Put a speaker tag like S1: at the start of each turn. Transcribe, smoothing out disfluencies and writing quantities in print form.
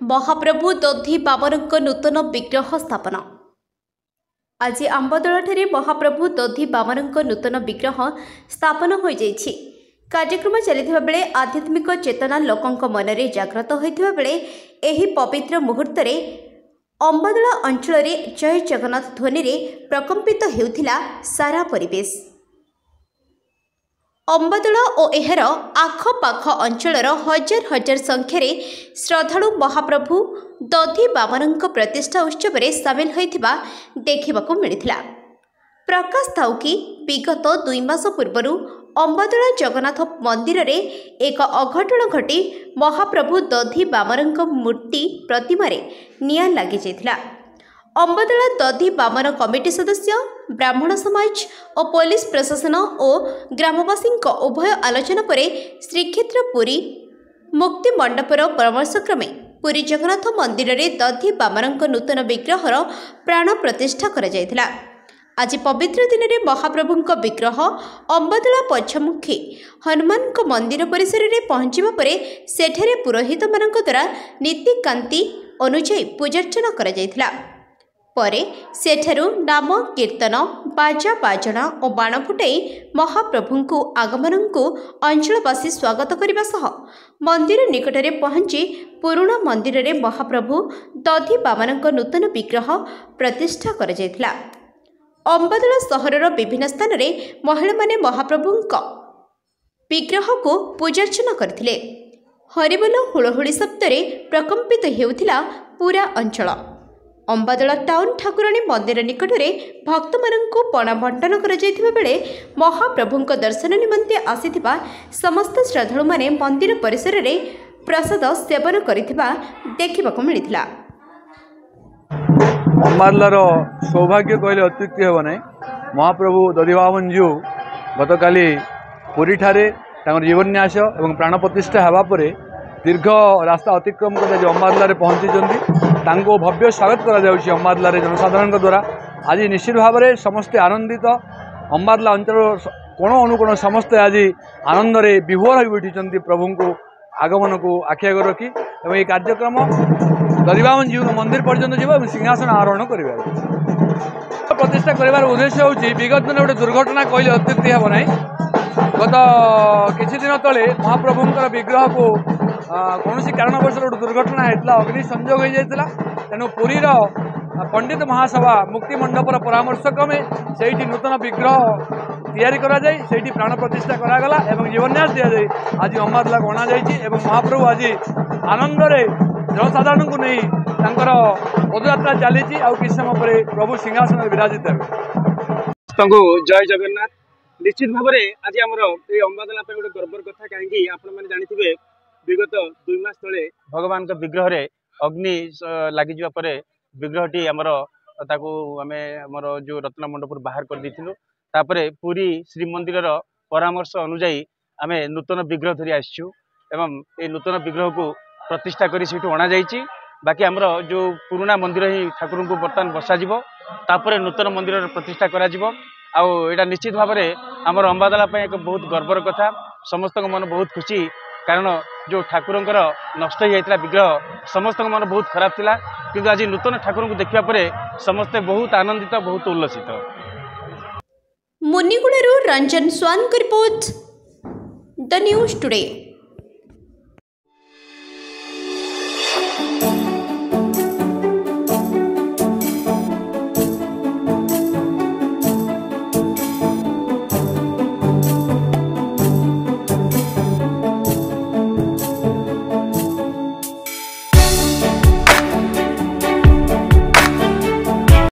S1: महाप्रभु दधी बामनଙ୍କ नूतन विग्रह स्थापन। आज आंबदोलाଠାରେ महाप्रभु दधी बामनଙ୍କ नूतन विग्रह स्थापन हो जाइछि। कार्यक्रम चलिथिबा बेले आध्यात्मिक चेतना लोकंक मनरे जागृत होइथिबा बेले एही पवित्र मुहूर्त रे अंबादोला अंचल रे जय जगन्नाथ ध्वनि रे प्रकंपित हेउथिला सारा परिवेश। अंबादोला और एहर आखपाख अंचलर हजार हजार संख्यार श्रद्धालु महाप्रभु दधी बामनଙ୍କ प्रतिष्ठा उत्सव में सामिल होइथिबा देखिबाकू मिलिथिला। प्रकाश थाउ कि विगत 2 मास पूर्वर अंबादोला जगन्नाथ मंदिर रे एक अघटन घटी महाप्रभु दधी बामनଙ୍କ मूर्ति प्रतिमा निया लगी जाइथिला। अंबादोला दधी बामन कमिटी सदस्य ब्राह्मण समाज और पुलिस प्रशासन और ग्रामवासी उभय आलोचना पर श्रीक्षेत्र पुरी मुक्ति मंडपर परामर्शक्रमे पुरी जगन्नाथ मंदिर रे दधी बामनଙ୍କ नूतन विग्रहर प्राण प्रतिष्ठा करा जायथिला। आज पवित्र दिन में महाप्रभुଙ୍କ विग्रह अंबादोला पछमुखी हनुमान मंदिर परिसर में पहुंचवा पर सेठरे पुरोहित मानक द्वारा नीतिकांति अनुजाई पूजार्चना करा जायथिला। परे सेठरू नाम कीर्तन बाजा बाजना और बाण फुटाई महाप्रभु आगमन को अंचलवासी स्वागत करने सह मंदिर निकटरे पहुंची पुराणा मंदिर रे महाप्रभु दधी बामनଙ୍କ नूतन विग्रह प्रतिष्ठा करा जायथिला। अंबादोला सहरर विभिन्न स्थान रे महिला माने महाप्रभुଙ୍କ विग्रह को पूजार्चना करथिले। हरिबोल हुलहुली शब्द रे प्रकंपित हेउथिला पूरा अंचल। अंबादोला टाउन ठाकुराणी मंदिर निकट में भक्त मानू पणा बंटन करे महाप्रभु दर्शन निमंते आसीथिबा समस्त श्रद्धालु माने मंदिर परिसर में प्रसाद सेवन करिथिबा देखिबाकू मिलिथिला।
S2: अंबादोलार सौभाग्य कहले अत्युक्ति हेब नहीं। महाप्रभु दधी बामन जीव गतकाली पुरी ठारे तांकर जीवन्यास और प्राण प्रतिष्ठा हेबा परे दीर्घ रास्ता अतिक्रम कर अंबादोला पहुंची तांको भव्य स्वागत करा जाउछि अंबादोला रे जनसाधारण द्वारा। आज निश्चित भाव में समस्ते आनंदित। अंबादोला अंचल कोण अनुकोण समस्ते आज आनंद रे विभोर हो उठी प्रभु को आगमन को आखि आगे रखी एवं ये कार्यक्रम दधी बामन जीव मंदिर पर्यंत जीव सिंहासन आरोहण कर प्रतिष्ठा कर उद्देश्य हूँ विगत दिन गोटे दुर्घटना कहले अत्युक्ति हेब नहीं। गत किछि दिन तले महाप्रभुंकर विग्रह को कौन कारणवश गोटे दुर्घटना होता अग्नि संजोग हो जाता। तेणु पुरीर पंडित महासभा मुक्ति मंडपर परामर्श क्रमे से नूतन विग्रह तैयारी से प्राण प्रतिष्ठा करागला एवं जीवन्यास दि जाए आज अंबादोला अणा जाइए। महाप्रभु आज आनंद जनसाधारण को नहीं पदयात्रा चली किस समय पर प्रभु सिंहासन विराजित है।
S3: जय जगन्नाथ। निश्चित भाव में आज आमर ये अंबादोला गोटे गर्वर कथा कहीं आपने जानते विगत 2 मास तले भगवान का विग्रह रे अग्नि लगी विग्रहटी आमर आमर जो रत्न मंडपुर बाहर कर देथिलु। तापरे पूरी श्रीमंदिर परामर्श अनुजाई आम नूतन विग्रह धरी आसचु एवं ये नूतन विग्रह को प्रतिष्ठा करी सेठू अणा जाइछि। बाकी आमर जो पुराना मंदिर ही ठाकुर को बर्तमान बसाजिब तापरे नूतन मंदिर प्रतिष्ठा करा जिवो। आउ निश्चित भाव में आमर अंबादोला एक बहुत गर्वर कथा। समस्त मन बहुत खुशी कारण जो ठाकुर नष्ट हो जाता विग्रह समस्त मन बहुत खराब थिला किंतु आज नूतन ठाकुर को देखा पर समस्ते बहुत आनंदित बहुत उल्लसित।
S1: मुनिगुड़ारू रंजन स्वान रिपोर्ट द न्यूज टुडे।